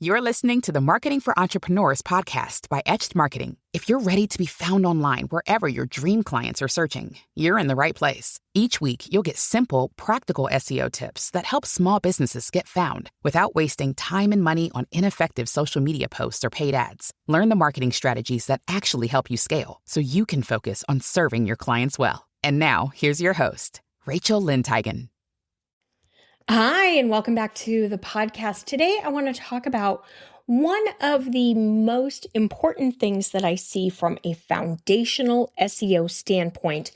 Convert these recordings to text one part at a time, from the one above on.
You're listening to the Marketing for Entrepreneurs podcast by Etched Marketing. If you're ready to be found online wherever your dream clients are searching, you're in the right place. Each week, you'll get simple, practical SEO tips that help small businesses get found without wasting time and money on ineffective social media posts or paid ads. Learn the marketing strategies that actually help you scale so you can focus on serving your clients well. And now, here's your host, Rachel Lynn-Teigen. Hi, and welcome back to the podcast. Today, I want to talk about one of the most important things that I see from a foundational SEO standpoint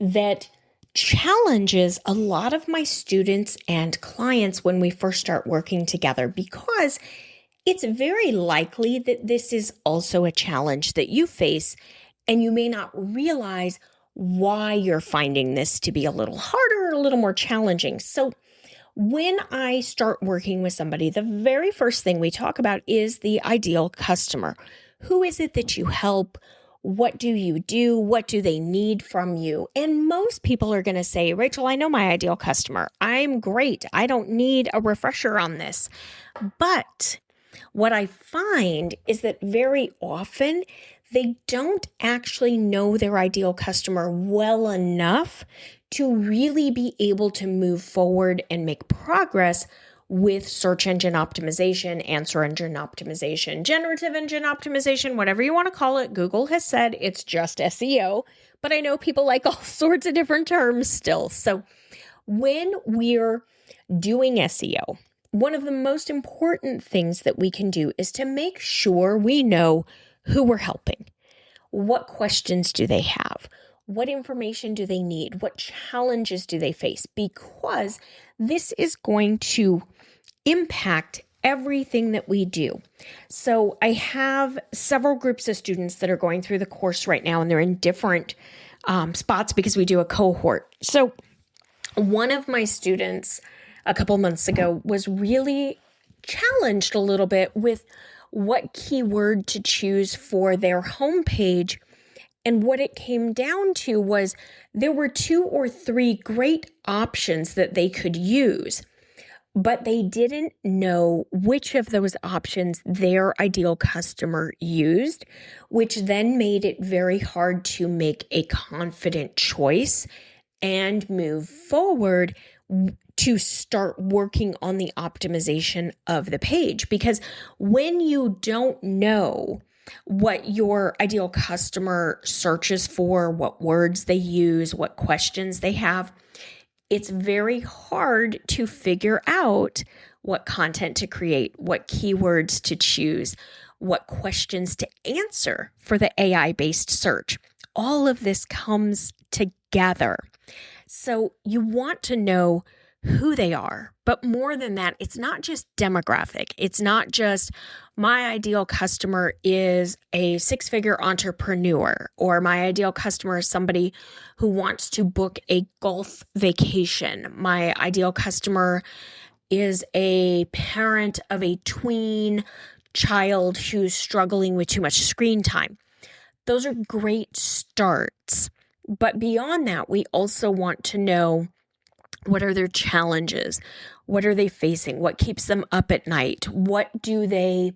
that challenges a lot of my students and clients when we first start working together, because it's very likely that this is also a challenge that you face, and you may not realize why you're finding this to be a little harder or a little more challenging. So when I start working with somebody, the very first thing we talk about is the ideal customer. Who is it that you help? What do you do? What do they need from you? And most people are going to say, Rachel, I know my ideal customer. I'm great. I don't need a refresher on this. But what I find is that very often they don't actually know their ideal customer well enough to really be able to move forward and make progress with search engine optimization, answer engine optimization, generative engine optimization, whatever you want to call it. Google has said it's just SEO, but I know people like all sorts of different terms still. So when we're doing SEO, one of the most important things that we can do is to make sure we know who we're helping. What questions do they have? What information do they need? What challenges do they face? Because this is going to impact everything that we do. So I have several groups of students that are going through the course right now, and they're in different spots because we do a cohort. So one of my students a couple months ago was really challenged a little bit with what keyword to choose for their homepage. And what it came down to was there were 2 or 3 great options that they could use, but they didn't know which of those options their ideal customer used, which then made it very hard to make a confident choice and move forward to start working on the optimization of the page. Because when you don't know what your ideal customer searches for, what words they use, what questions they have, it's very hard to figure out what content to create, what keywords to choose, what questions to answer for the AI-based search. All of this comes together. So you want to know who they are. But more than that, it's not just demographic. It's not just my ideal customer is a 6-figure entrepreneur, or my ideal customer is somebody who wants to book a golf vacation. My ideal customer is a parent of a tween child who's struggling with too much screen time. Those are great starts. But beyond that, we also want to know, what are their challenges? What are they facing? What keeps them up at night? What do they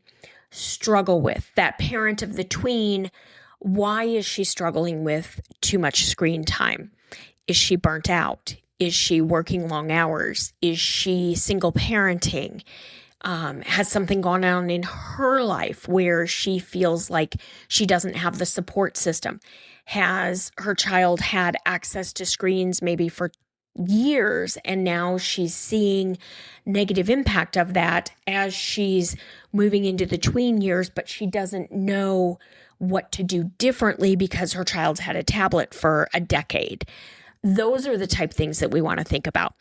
struggle with? That parent of the tween, why is she struggling with too much screen time? Is she burnt out? Is she working long hours? Is she single parenting? Has something gone on in her life where she feels like she doesn't have the support system? Has her child had access to screens maybe for years, and now she's seeing negative impact of that as she's moving into the tween years, but she doesn't know what to do differently because her child's had a tablet for a decade. Those are the type things that we want to think about.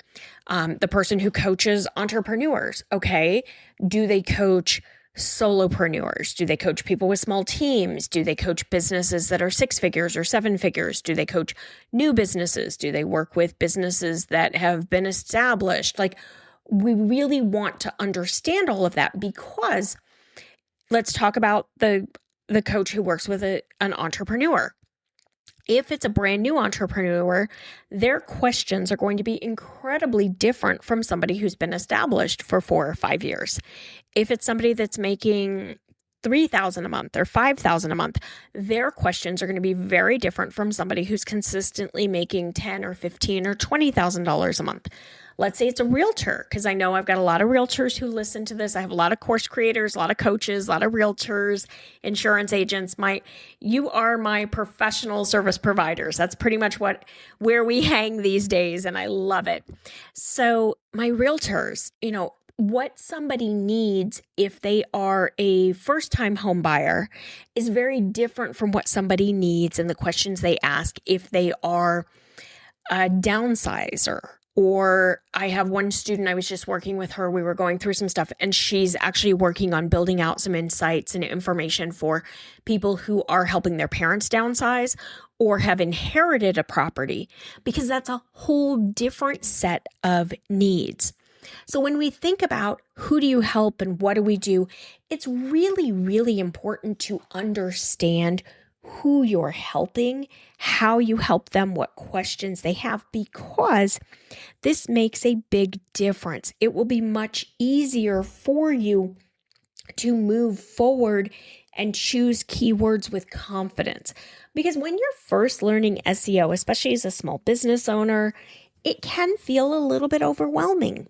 The person who coaches entrepreneurs, okay, do they coach solopreneurs? Do they coach people with small teams? Do they coach businesses that are 6 figures or 7 figures? Do they coach new businesses? Do they work with businesses that have been established? Like, we really want to understand all of that, because let's talk about the coach who works with an entrepreneur. If it's a brand new entrepreneur, their questions are going to be incredibly different from somebody who's been established for 4 or 5 years. If it's somebody that's making $3,000 a month or $5,000 a month, their questions are going to be very different from somebody who's consistently making $10,000 or $15,000 or $20,000 a month. Let's say it's a realtor, because I know I've got a lot of realtors who listen to this. I have a lot of course creators, a lot of coaches, a lot of realtors, insurance agents. You are my professional service providers. That's pretty much where we hang these days, and I love it. So my realtors, what somebody needs if they are a first-time home buyer is very different from what somebody needs and the questions they ask if they are a downsizer. Or I have one student, I was just working with her, we were going through some stuff, and she's actually working on building out some insights and information for people who are helping their parents downsize or have inherited a property, because that's a whole different set of needs. So when we think about who do you help and what do we do, it's really, really important to understand who you're helping, how you help them, what questions they have, because this makes a big difference. It will be much easier for you to move forward and choose keywords with confidence. Because when you're first learning SEO, especially as a small business owner, it can feel a little bit overwhelming.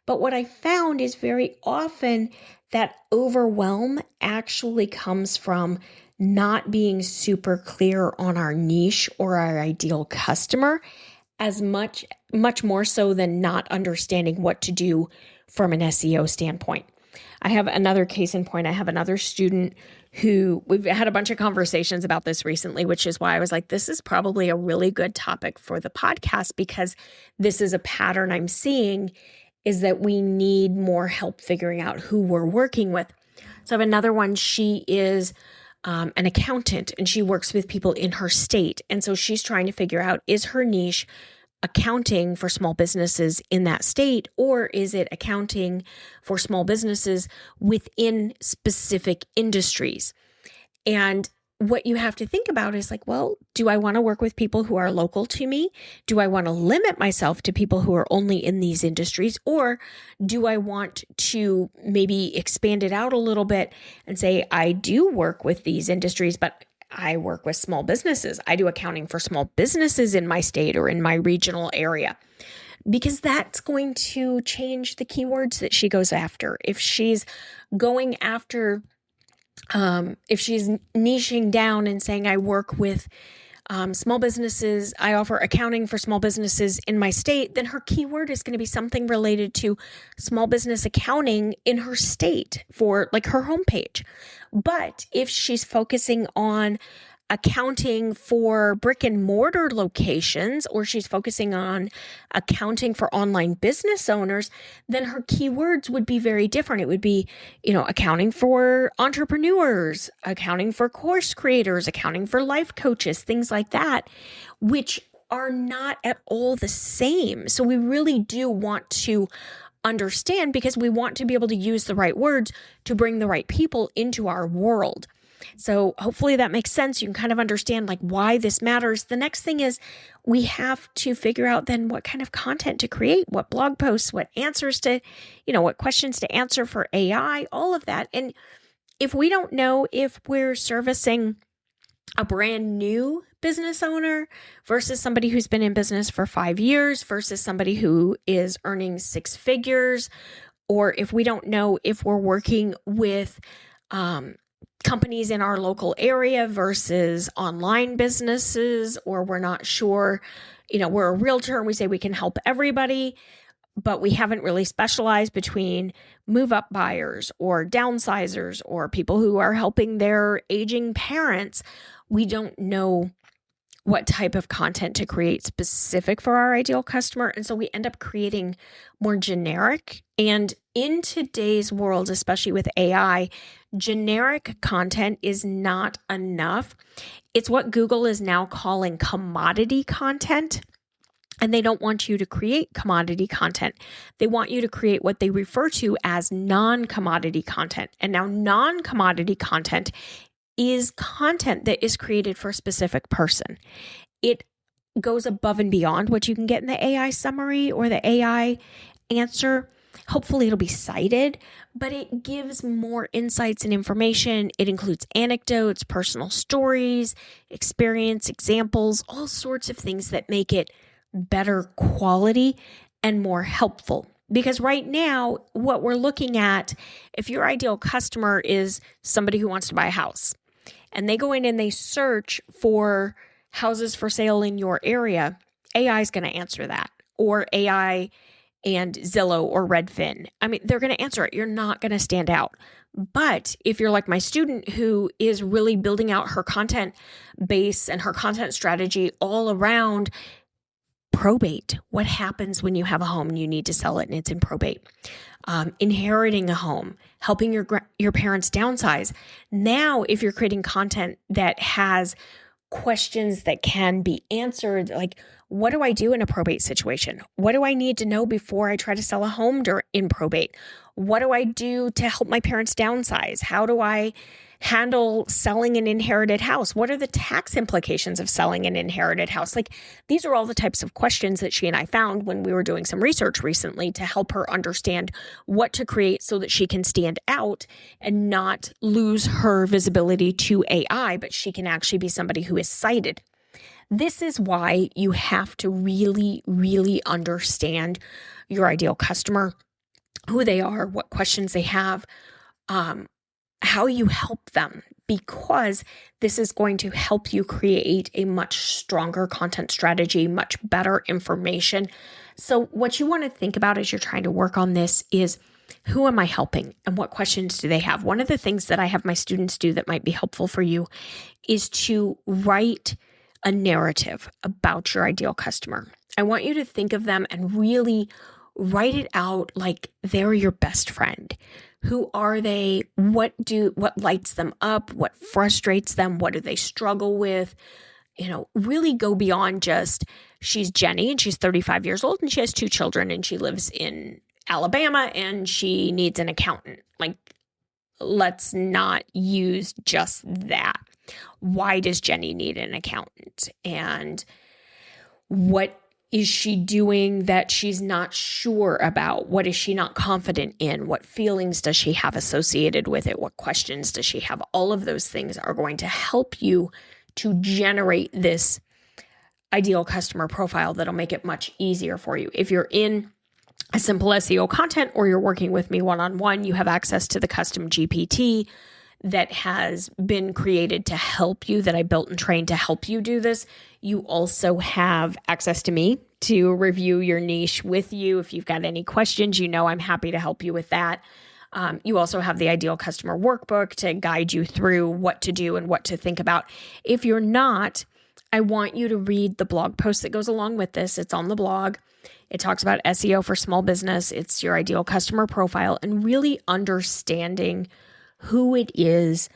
But what I found is very often that overwhelm actually comes from not being super clear on our niche or our ideal customer, as much more so than not understanding what to do from an SEO standpoint. I have another case in point. I have another student who we've had a bunch of conversations about this recently, which is why I was like, this is probably a really good topic for the podcast, because this is a pattern I'm seeing, is that we need more help figuring out who we're working with. So I have another one. She is an accountant, and she works with people in her state. And so she's trying to figure out, is her niche accounting for small businesses in that state, or is it accounting for small businesses within specific industries? And what you have to think about is like, well, do I want to work with people who are local to me? Do I want to limit myself to people who are only in these industries? Or do I want to maybe expand it out a little bit and say, I do work with these industries, but I work with small businesses. I do accounting for small businesses in my state or in my regional area. Because that's going to change the keywords that she goes after. If she's going after if she's niching down and saying, I work with small businesses, I offer accounting for small businesses in my state, then her keyword is going to be something related to small business accounting in her state for like her homepage. But if she's focusing on accounting for brick and mortar locations, or she's focusing on accounting for online business owners, then her keywords would be very different. It would be, accounting for entrepreneurs, accounting for course creators, accounting for life coaches, things like that, which are not at all the same. So we really do want to understand, because we want to be able to use the right words to bring the right people into our world. So hopefully that makes sense. You can kind of understand like why this matters. The next thing is we have to figure out then what kind of content to create, what blog posts, what answers to, what questions to answer for AI, all of that. And if we don't know if we're servicing a brand new business owner versus somebody who's been in business for 5 years versus somebody who is earning 6 figures, or if we don't know if we're working with, companies in our local area versus online businesses, or we're not sure, we're a realtor and we say we can help everybody, but we haven't really specialized between move-up buyers or downsizers or people who are helping their aging parents. We don't know what type of content to create specific for our ideal customer. And so we end up creating more generic. And in today's world, especially with AI, generic content is not enough. It's what Google is now calling commodity content. And they don't want you to create commodity content. They want you to create what they refer to as non-commodity content. And now non-commodity content is content that is created for a specific person. it goes above and beyond what you can get in the AI summary or the AI answer. Hopefully it'll be cited, but it gives more insights and information. It includes anecdotes, personal stories, experience, examples, all sorts of things that make it better quality and more helpful. Because right now, what we're looking at, if your ideal customer is somebody who wants to buy a house, and they go in and they search for houses for sale in your area, AI is going to answer that, or AI and Zillow or Redfin. I mean, they're going to answer it. You're not going to stand out. But if you're like my student who is really building out her content base and her content strategy all around probate, what happens when you have a home and you need to sell it and it's in probate? Inheriting a home, helping your parents downsize. Now, if you're creating content that has questions that can be answered, like, what do I do in a probate situation? What do I need to know before I try to sell a home in probate? What do I do to help my parents downsize? How do I handle selling an inherited house? What are the tax implications of selling an inherited house? Like, these are all the types of questions that she and I found when we were doing some research recently to help her understand what to create so that she can stand out and not lose her visibility to AI, but she can actually be somebody who is cited. This is why you have to really, really understand your ideal customer, who they are, what questions they have, how you help them, because this is going to help you create a much stronger content strategy, much better information. So what you want to think about as you're trying to work on this is, who am I helping and what questions do they have? One of the things that I have my students do that might be helpful for you is to write a narrative about your ideal customer. I want you to think of them and really write it out like they're your best friend. Who are they? What lights them up? What frustrates them? What do they struggle with? Really go beyond just, she's Jenny and she's 35 years old and she has 2 children and she lives in Alabama and she needs an accountant. Like, let's not use just that. Why does Jenny need an accountant? And what is she doing that she's not sure about? What is she not confident in? What feelings does she have associated with it? What questions does she have? All of those things are going to help you to generate this ideal customer profile that'll make it much easier for you. If you're in a simple SEO content or you're working with me one-on-one, you have access to the custom GPT that has been created to help you, that I built and trained to help you do this. You also have access to me to review your niche with you. If you've got any questions, I'm happy to help you with that. You also have the Ideal Customer Workbook to guide you through what to do and what to think about. If you're not, I want you to read the blog post that goes along with this. It's on the blog. It talks about SEO for small business. It's your ideal customer profile and really understanding who it is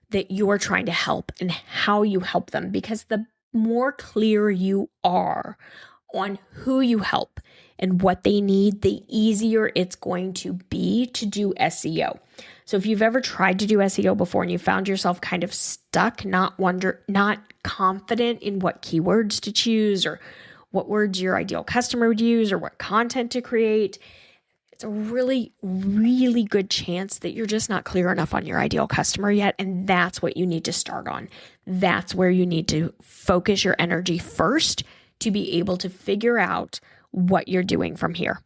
that you're trying to help and how you help them. Because the more clear you are on who you help and what they need, the easier it's going to be to do SEO. So if you've ever tried to do SEO before and you found yourself kind of stuck, not confident in what keywords to choose or what words your ideal customer would use or what content to create, it's a really, really good chance that you're just not clear enough on your ideal customer yet. And that's what you need to start on. That's where you need to focus your energy first to be able to figure out what you're doing from here.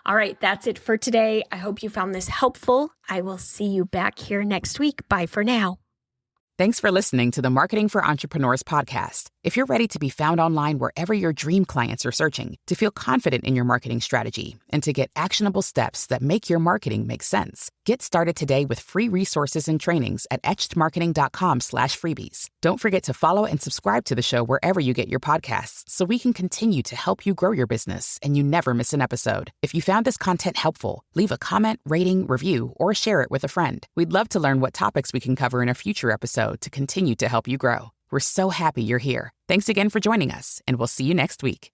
All right, that's it for today. I hope you found this helpful. I will see you back here next week. Bye for now. Thanks for listening to the Marketing for Entrepreneurs podcast. If you're ready to be found online wherever your dream clients are searching, to feel confident in your marketing strategy, and to get actionable steps that make your marketing make sense, get started today with free resources and trainings at etchedmarketing.com/freebies. Don't forget to follow and subscribe to the show wherever you get your podcasts so we can continue to help you grow your business and you never miss an episode. If you found this content helpful, leave a comment, rating, review, or share it with a friend. We'd love to learn what topics we can cover in a future episode to continue to help you grow. We're so happy you're here. Thanks again for joining us, and we'll see you next week.